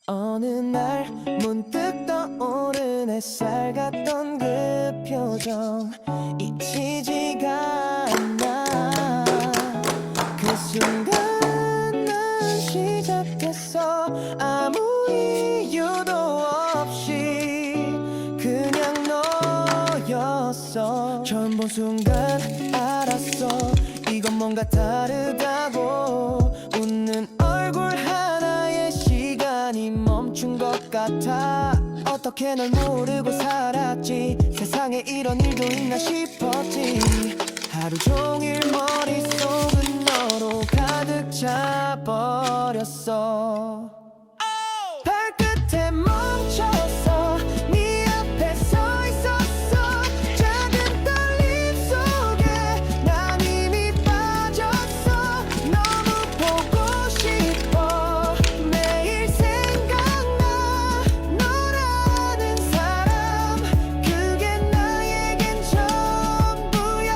어느 날 문득 떠오른 햇살 같던 그 표정 잊히지가 않아. 그 순간 난 시작했어. 아무 이유도 없이 그냥 너였어. 처음 본 순간 알았어. 이건 뭔가 다르다고. 웃는 얼굴 하나에 시간이 멈춘 것 같아. 어떻게 널 모르고 살았지. 세상에 이런 일도 있나 싶었지. 하루 종일 머릿속은 너로 가득 차버렸어. 발끝에 멈췄어. 네 앞에 서 있었어. 작은 떨림 속에 난 이미 빠졌어. 너무 보고 싶어. 매일 생각나. 너라는 사람 그게 나에겐 전부야.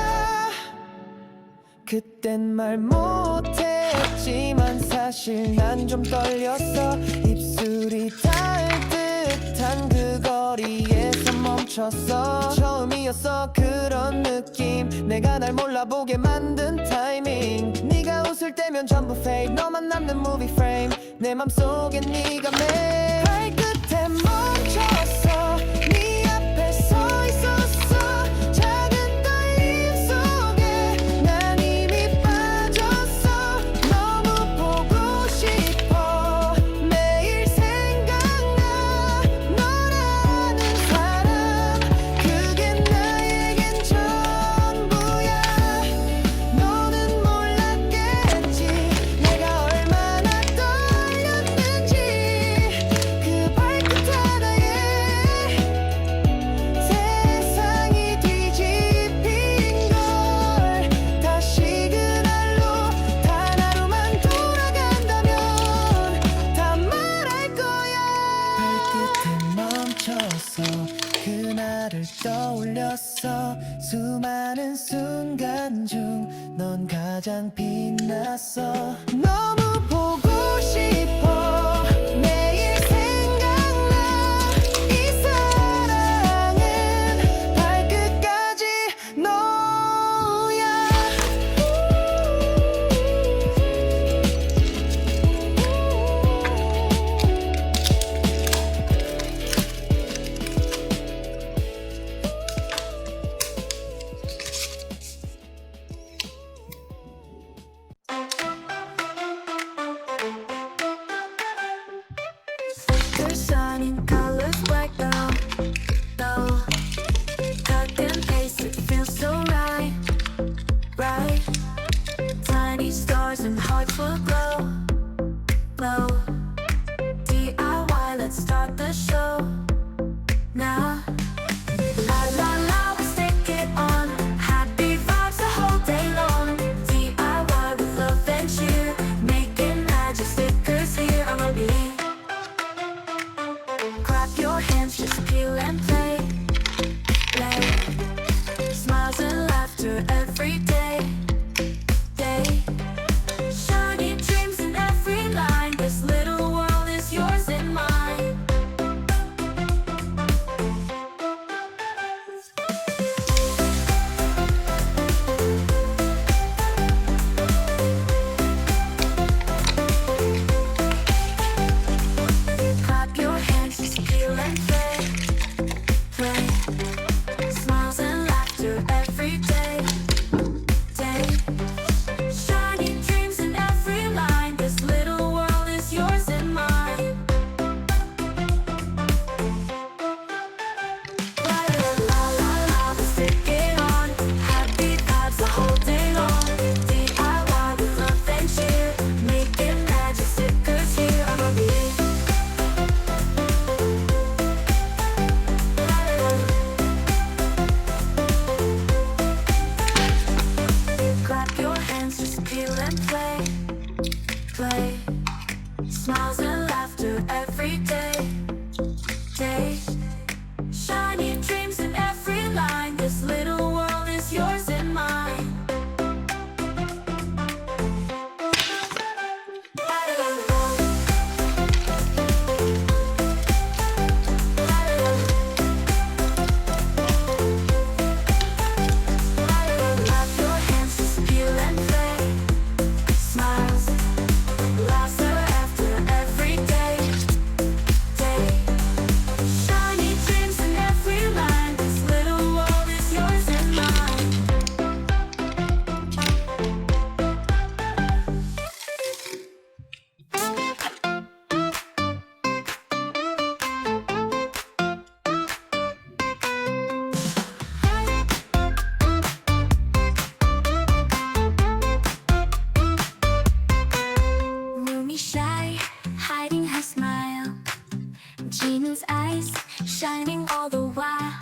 그땐 말 못했지만 사실 난 좀 떨렸어. 입술이 닿을 듯한 그 거리에서 멈췄어. 처음이었어 그런 느낌. 내가 날 몰라보게 만든 타이밍. 네가 웃을 때면 전부 fake. 너만 남는 movie frame. 내 맘속에 네가 매일 발끝에 멈췄어. 네 앞에 서 있었어. 작은 떨림 속에 난 이미 빠졌어. 너무 보고 싶어. 매일 생각나. 너라는 사람 그게 나에겐 전부야. 너는 몰랐겠지 내가 얼마나 떨렸는지. 그 발끝 하나에 세상이 뒤집힌 걸. 다시 그날로 단 하루만 돌아간다면 다 말할 거야. 발끝에 멈췄어. 그날을 떠올렸어. 수많은 순간 중 넌 가장 빛났어. 너무 보고 싶어. 매일 생각나. 이 사랑은 발끝까지 너야. They're shining colors bright now. No, cut and paste, it feels so right, right. Tiny stars and hearts will glow, glow. DIY, let's start the show now. La la la, we stick it on. Happy vibes the whole day long. DIY with love and cheer, making magic stickers here. I'ma be. Clap your hands, just peel and play, play. Smiles and laughter every day, day. Shiny dreams in every line. This little world is yours and mine. Clap your hands, just peel and play, play. Smiles and laughter every day, day. Shining dreams in every line. This little world is yours and mine. La la la la la, we stick it on. Happy vibes the whole day long. DIY with love and cheer, making magic stickers here. I'ma be. Clap your hands, just peel and play, play. Smiles and laughter every day, day. Shining dreams in every line. This little world is yours and mine. La la la la. shining all the while.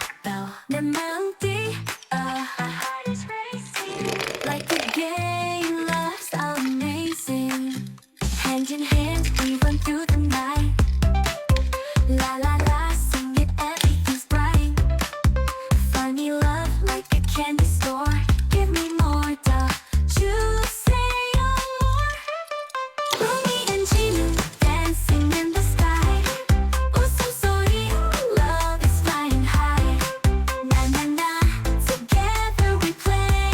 내 마음 뛰어, my heart is racing. Like a game, love's amazing. Hand in hand, we run through the night. La la la, sing it, everything's bright. Funny love like a candy store. Give me more, you say more. Rumi and Jinu dancing in the sky. 웃음소리, love is flying high. Na na na, together we play.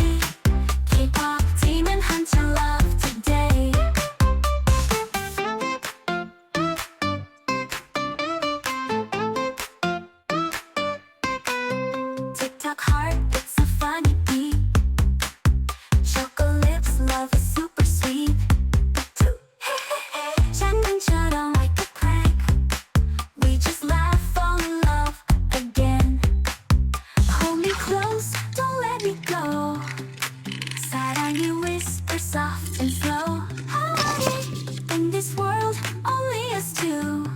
K-pop team and hunter love today. TikTok heart, it's a funny beat. Chocolate lips, love is super sweet. 장난처럼 like a prank. We just laugh, fall in love again. Hold me close, don't let me go. 사랑이 whisper soft and slow. In this world, only us two.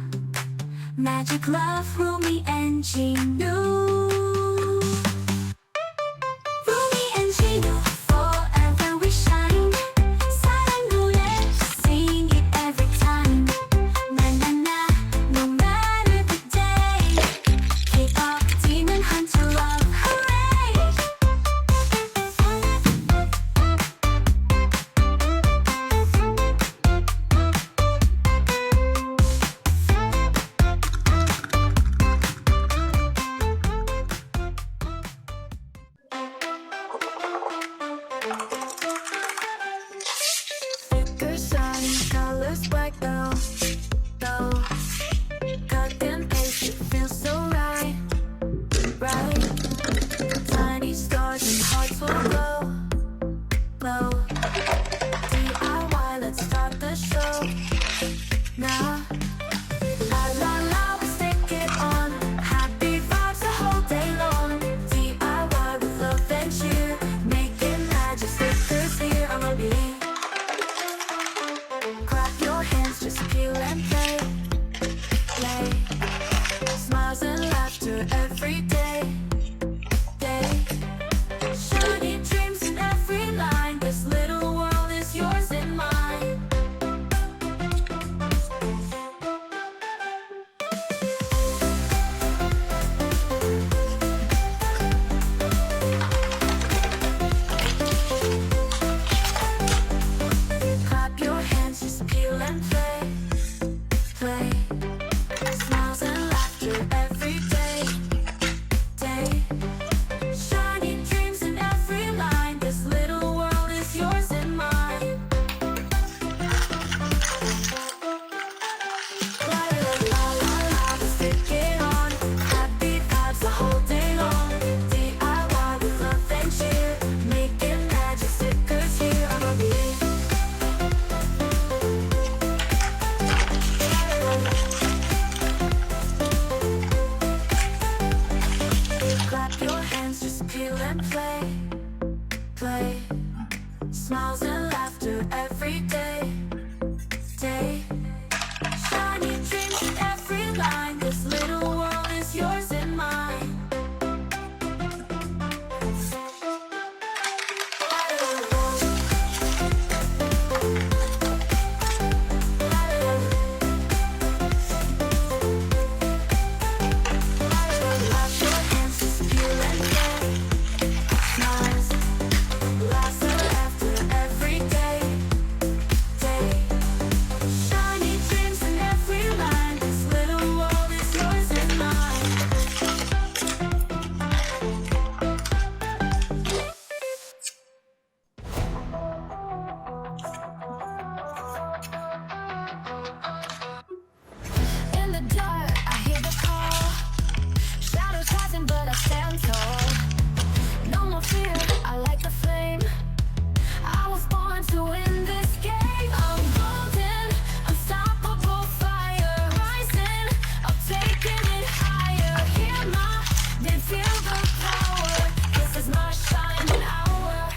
Magic love, Rumi and Jinu. Rumi and Jinu, forever we shine. 사랑 노래, sing it every time. Na na na, no matter the day. K-pop team and hunter love, hooray! Thicker shine, colors black though. Cut and paste, it feels so right. Tiny stars and hearts will glow. DIY, let's start the show now. La la la, we'll stick it on. Happy vibes the whole day long. DIY with love and cheer. Making magic stickers here on Rumi. Clap your hands, just peel and play. Smiles and laughter every day. Shiny dreams in every line. This little world is yours and mine. Clap your hands, just peel and play. Smiles and laughter every day. Shiny dreams in every line. This little world is yours and mine. La la la la la, we'll stick it on. Happy vibes the whole day long. DIY with love and cheer. Making magic stickers here on Rumi. Clap your hands, just peel and play. Smiles and laughter every day. Shiny dreams in every line. This little world is yours and mine. Clap your hands, just peel and play. Smiles, laughs and laughter every day. Shiny dreams in every line. This little world is yours and mine. In the dark, I hear the call. Shadows rising, but I stand tall. No more fear, I like the flame. I was born to win this game. I'm golden, unstoppable fire rising. I'm taking it higher. Hear my name, feel the power. This is my shining hour.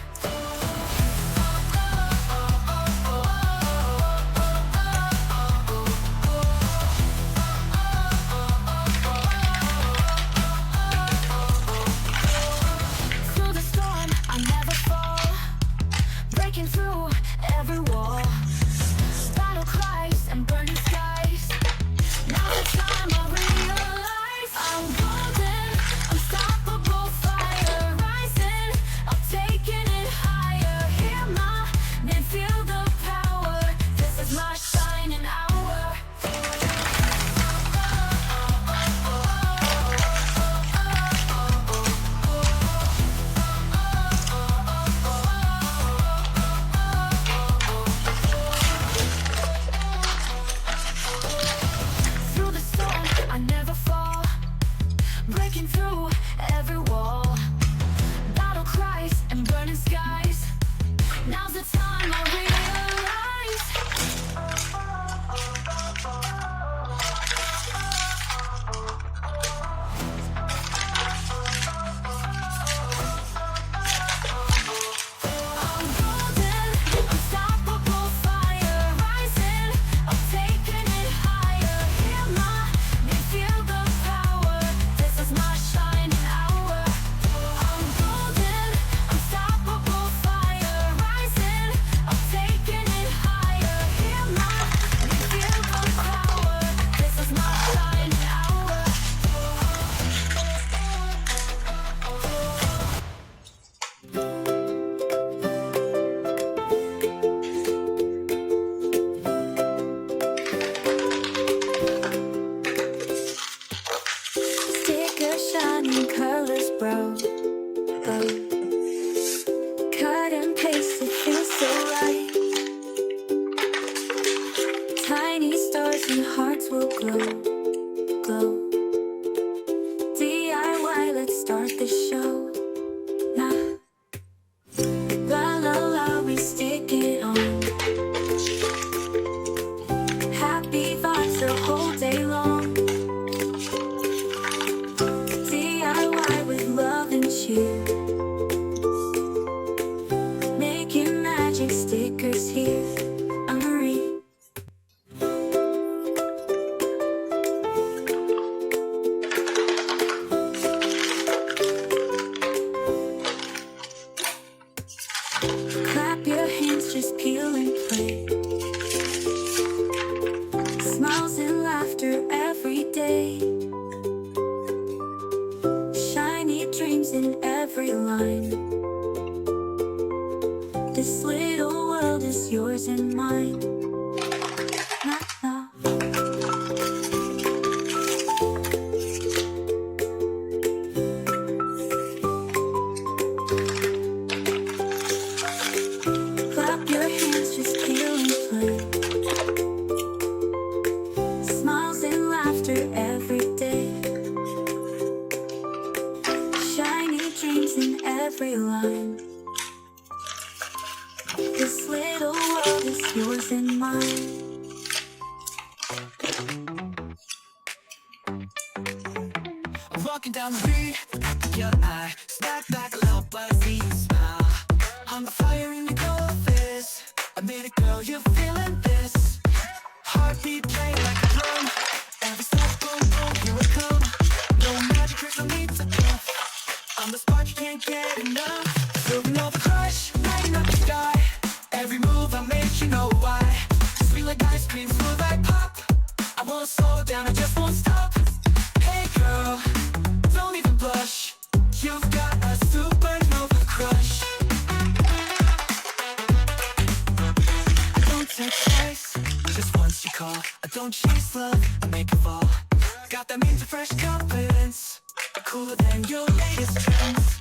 day. Shiny dreams in every line. This little world is yours and mine. Nah, nah. Clap your hands, just feel and play. Smiles and laughter every day. Shiny dreams in every line. This little world is yours and mine. I'm walking down the street, your eye stack back a loud buzzy smile. I'm the fire in the glow of this. Admit it, girl, you're feeling this. Heartbeat playing like a drum. Every step, boom, boom, here it come. No magic tricks, no need to bluff. I'm the spark, you can't get enough. Supernova crush, lighting up the sky. Every move I make, you know why. Sweet like ice cream, smooth like pop. I won't slow down, I just won't stop. Hey girl, don't even blush. You've got a supernova crush. I don't text twice, just once you call. I don't chase love, I make it fall. Got that means of fresh confidence, cooler than your latest trends.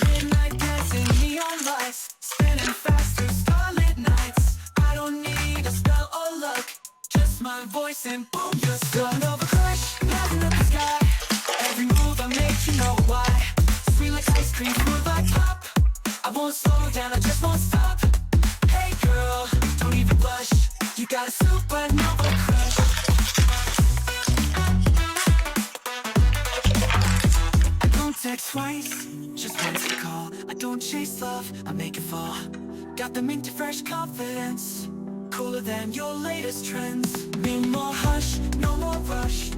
Midnight dancing, neon lights, spinning faster, starlit nights. I don't need a spell or luck, just my voice and boom, you're supernova crush, lighting up the sky. Every move I make, you know why. Sweet like ice cream, smooth like pop. I won't slow down, I just won't stop. Hey girl, don't even blush. You got a supernova crush. I don't text twice, just once you call. I don't chase love, I make it fall. Got the minty fresh confidence, cooler than your latest trends. Need more hush, no more rush.